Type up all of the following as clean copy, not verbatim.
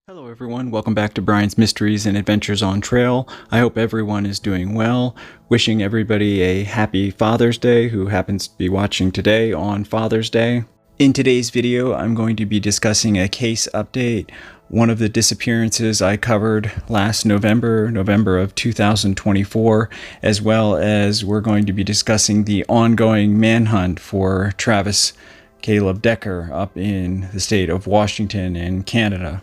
Hello everyone, welcome back to Brian's Mysteries and Adventures on Trail. I hope everyone is doing well. Wishing everybody a happy Father's Day who happens to be watching today on Father's Day. In today's video, I'm going to be discussing a case update, one of the disappearances I covered last November of 2024, as well as we're going to be discussing the ongoing manhunt for Travis Caleb Decker up in the state of Washington in Canada.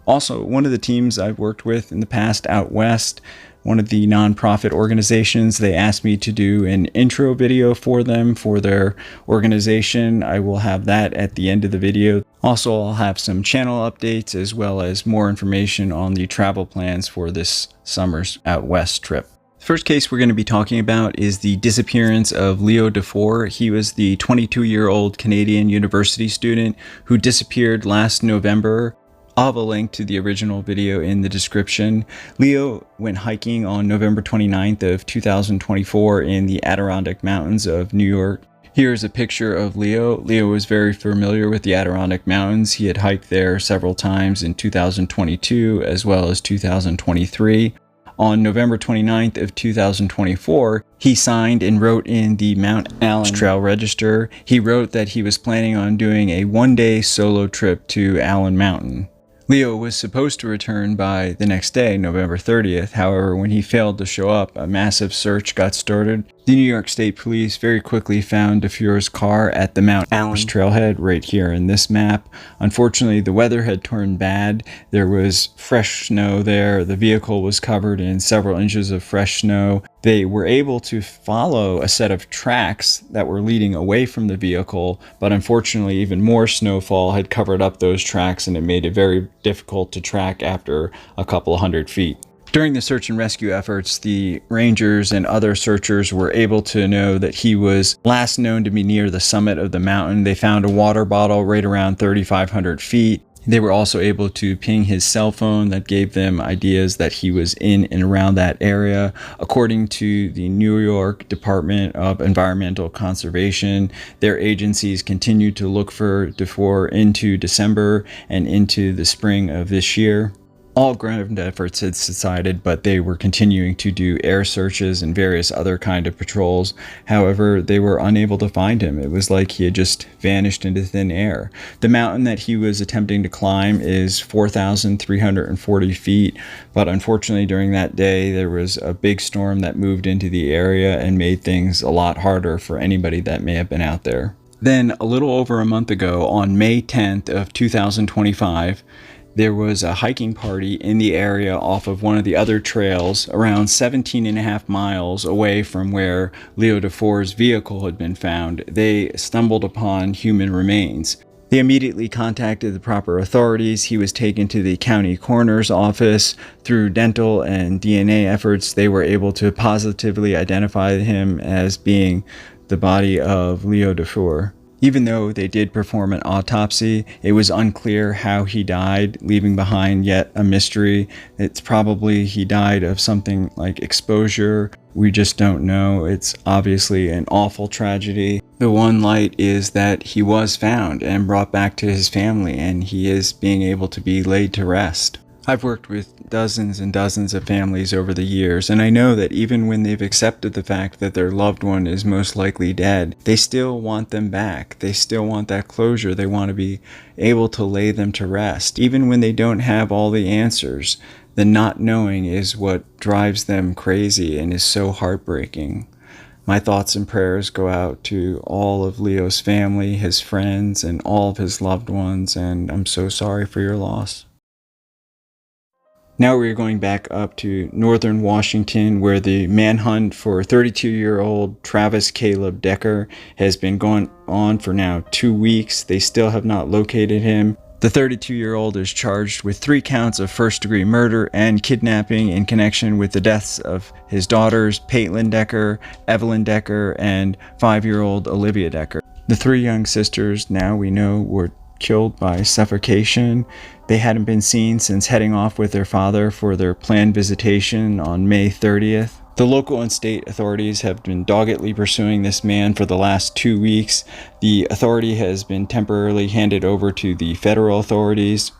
Also, one of the teams I've worked with in the past out west, one of the nonprofit organizations, they asked me to do an intro video for them for their organization. I will have that at the end of the video. Also, I'll have some channel updates as well as more information on the travel plans for this summer's out west trip. The first case we're going to be talking about is the disappearance of Leo DuFour. He was the 22-year-old Canadian university student who disappeared last November. I'll have a link to the original video in the description. Leo went hiking on November 29th of 2024 in the Adirondack Mountains of New York. Here's a picture of Leo. Leo was very familiar with the Adirondack Mountains. He had hiked there several times in 2022 as well as 2023. On November 29th of 2024, he signed and wrote in the Mount Allen Trail Register. He wrote that he was planning on doing a one-day solo trip to Allen Mountain. Leo was supposed to return by the next day, November 30th. However, when he failed to show up, a massive search got started. The New York State Police very quickly found DuFour's car at the Mount Allen trailhead right here in this map. Unfortunately, the weather had turned bad. There was fresh snow there. The vehicle was covered in several inches of fresh snow. They were able to follow a set of tracks that were leading away from the vehicle, but unfortunately even more snowfall had covered up those tracks and it made it very difficult to track after a couple hundred feet. During the search and rescue efforts, the rangers and other searchers were able to know that he was last known to be near the summit of the mountain. They found a water bottle right around 3,500 feet. They were also able to ping his cell phone that gave them ideas that he was in and around that area. According to the New York Department of Environmental Conservation, their agencies continued to look for DuFour into December and into the spring of this year. All ground efforts had subsided, but they were continuing to do air searches and various other kind of patrols. However, they were unable to find him. It was like he had just vanished into thin air. The mountain that he was attempting to climb is 4,340 feet, but unfortunately during that day there was a big storm that moved into the area and made things a lot harder for anybody that may have been out there. Then, a little over a month ago, on May 10th of 2025, there was a hiking party in the area off of one of the other trails around 17.5 miles away from where Leo DuFour's vehicle had been found. They stumbled upon human remains. They immediately contacted the proper authorities. He was taken to the county coroner's office. Through dental and DNA efforts, they were able to positively identify him as being the body of Leo DuFour. Even though they did perform an autopsy, it was unclear how he died, leaving behind yet a mystery. It's probably he died of something like exposure. We just don't know. It's obviously an awful tragedy. The one light is that he was found and brought back to his family, and he is being able to be laid to rest. I've worked with dozens and dozens of families over the years, and I know that even when they've accepted the fact that their loved one is most likely dead, they still want them back. They still want that closure. They want to be able to lay them to rest. Even when they don't have all the answers, the not knowing is what drives them crazy and is so heartbreaking. My thoughts and prayers go out to all of Leo's family, his friends, and all of his loved ones, and I'm so sorry for your loss. Now we're going back up to northern Washington, where the manhunt for 32-year-old Travis Caleb Decker has been going on for now 2 weeks. They still have not located him. The 32-year-old is charged with 3 counts of first-degree murder and kidnapping in connection with the deaths of his daughters, Paitlin Decker, Evelyn Decker, and 5-year-old Olivia Decker. The 3 young sisters, now we know, were killed by suffocation. They hadn't been seen since heading off with their father for their planned visitation on May 30th. The local and state authorities have been doggedly pursuing this man for the last 2 weeks. The authority has been temporarily handed over to the federal authorities.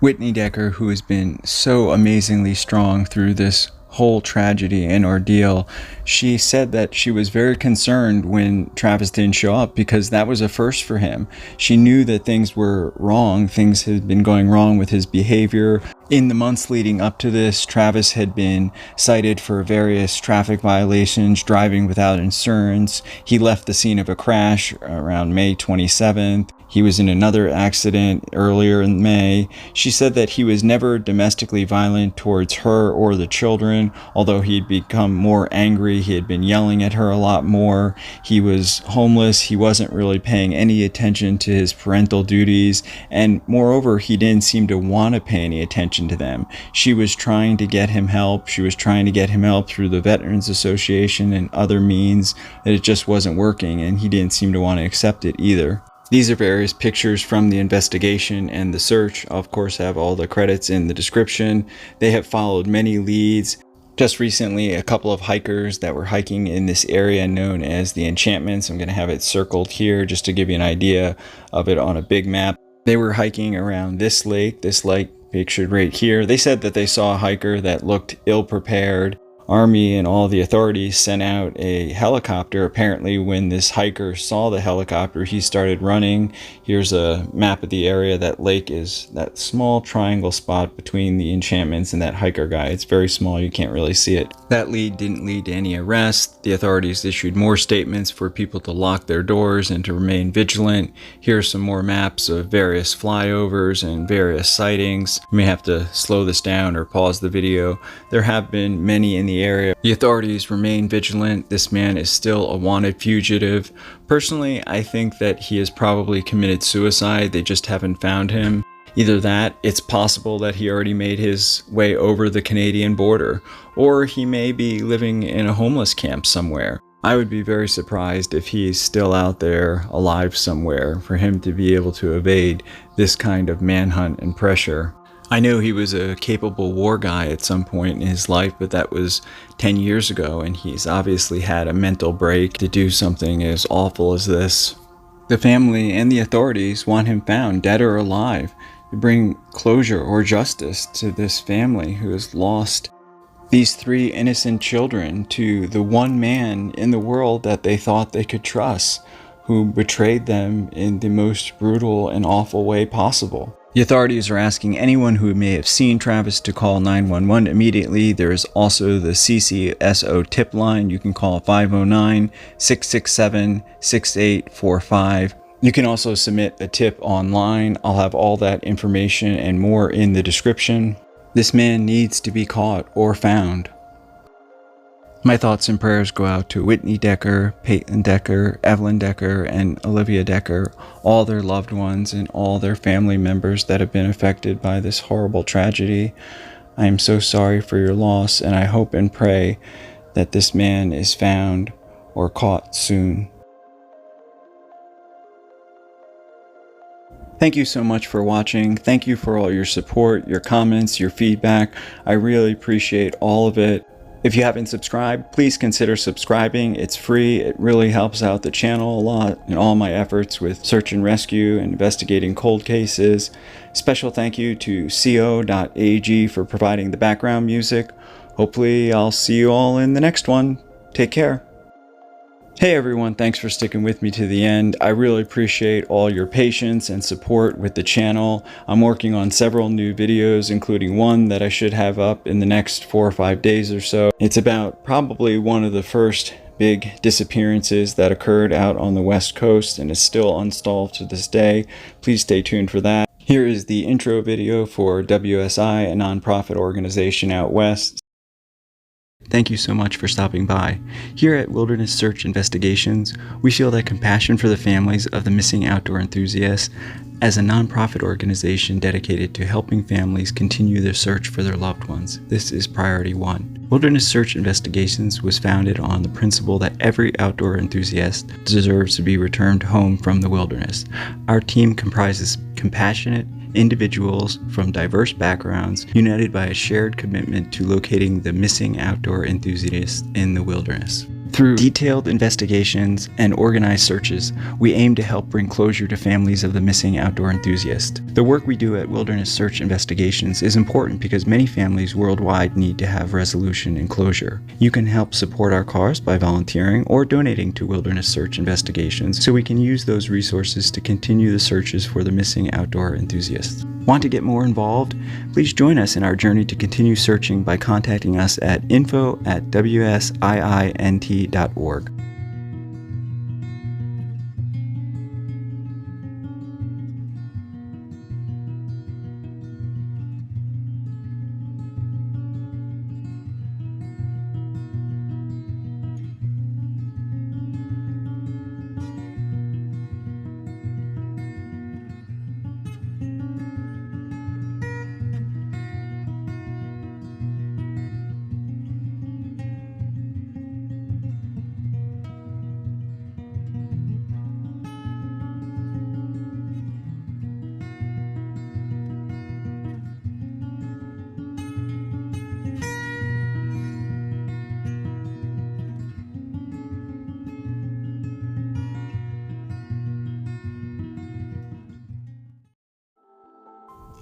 Whitney Decker, who has been so amazingly strong through this whole tragedy and ordeal, she said that she was very concerned when Travis didn't show up because that was a first for him. She knew that things were wrong. Things had been going wrong with his behavior. In the months leading up to this, Travis had been cited for various traffic violations, driving without insurance. He left the scene of a crash around May 27th. He was in another accident earlier in May. She said that he was never domestically violent towards her or the children, although he'd become more angry. He had been yelling at her a lot more. He was homeless. He wasn't really paying any attention to his parental duties. And moreover, he didn't seem to want to pay any attention to them. She was trying to get him help. She was trying to get him help through the Veterans Association and other means, that it just wasn't working, and he didn't seem to want to accept it either. These are various pictures from the investigation and the search. I'll of course have all the credits in the description. They have followed many leads. Just recently, a couple of hikers that were hiking in this area known as the Enchantments. I'm going to have it circled here just to give you an idea of it on a big map. They were hiking around this lake pictured right here. They said that they saw a hiker that looked ill-prepared. Army and all the authorities sent out a helicopter. Apparently when this hiker saw the helicopter, he started running. Here's a map of the area. That lake is that small triangle spot between the Enchantments and that hiker guy. It's very small, you can't really see it. That lead didn't lead to any arrests. The authorities issued more statements for people to lock their doors and to remain vigilant. Here's some more maps of various flyovers and various sightings. You may have to slow this down or pause the video. There have been many in the area. The authorities remain vigilant. This man is still a wanted fugitive. Personally, I think that he has probably committed suicide. They just haven't found him. Either that, it's possible that he already made his way over the Canadian border, or he may be living in a homeless camp somewhere. I would be very surprised if he is still out there alive somewhere for him to be able to evade this kind of manhunt and pressure. I know he was a capable war guy at some point in his life, but that was 10 years ago, and he's obviously had a mental break to do something as awful as this. The family and the authorities want him found, dead or alive, to bring closure or justice to this family who has lost these 3 innocent children to the one man in the world that they thought they could trust, who betrayed them in the most brutal and awful way possible. The authorities are asking anyone who may have seen Travis to call 911 immediately. There is also the CCSO tip line. You can call 509-667-6845. You can also submit a tip online. I'll have all that information and more in the description. This man needs to be caught or found. My thoughts and prayers go out to Whitney Decker, Peyton Decker, Evelyn Decker, and Olivia Decker, all their loved ones and all their family members that have been affected by this horrible tragedy. I am so sorry for your loss, and I hope and pray that this man is found or caught soon. Thank you so much for watching. Thank you for all your support, your comments, your feedback. I really appreciate all of it. If you haven't subscribed, please consider subscribing. It's free. It really helps out the channel a lot in all my efforts with search and rescue and investigating cold cases. Special thank you to co.ag for providing the background music. Hopefully I'll see you all in the next one. Take care. Hey everyone, thanks for sticking with me to the end. I really appreciate all your patience and support with the channel. I'm working on several new videos, including one that I should have up in the next 4 or 5 days or so. It's about probably one of the first big disappearances that occurred out on the West Coast and is still unsolved to this day. Please stay tuned for that. Here is the intro video for WSI, a nonprofit organization out west. Thank you so much for stopping by. Here at Wilderness Search Investigations, we feel that compassion for the families of the missing outdoor enthusiasts, as a nonprofit organization dedicated to helping families continue their search for their loved ones, this is priority 1. Wilderness Search Investigations was founded on the principle that every outdoor enthusiast deserves to be returned home from the wilderness. Our team comprises compassionate individuals from diverse backgrounds, united by a shared commitment to locating the missing outdoor enthusiasts in the wilderness. Through detailed investigations and organized searches, we aim to help bring closure to families of the missing outdoor enthusiast. The work we do at Wilderness Search Investigations is important because many families worldwide need to have resolution and closure. You can help support our cause by volunteering or donating to Wilderness Search Investigations so we can use those resources to continue the searches for the missing outdoor enthusiasts. Want to get more involved? Please join us in our journey to continue searching by contacting us at info@wsiint.org.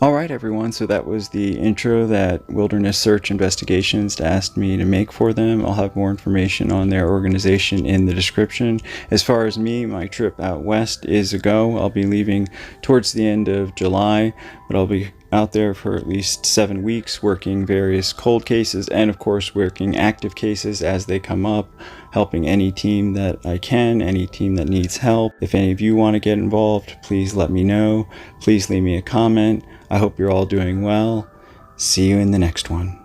Alright everyone, so that was the intro that Wilderness Search Investigations asked me to make for them. I'll have more information on their organization in the description. As far as me, my trip out west is a go. I'll be leaving towards the end of July, but I'll be out there for at least 7 weeks working various cold cases and of course working active cases as they come up, helping any team that I can, any team that needs help. If any of you want to get involved, please let me know. Please leave me a comment. I hope you're all doing well. See you in the next one.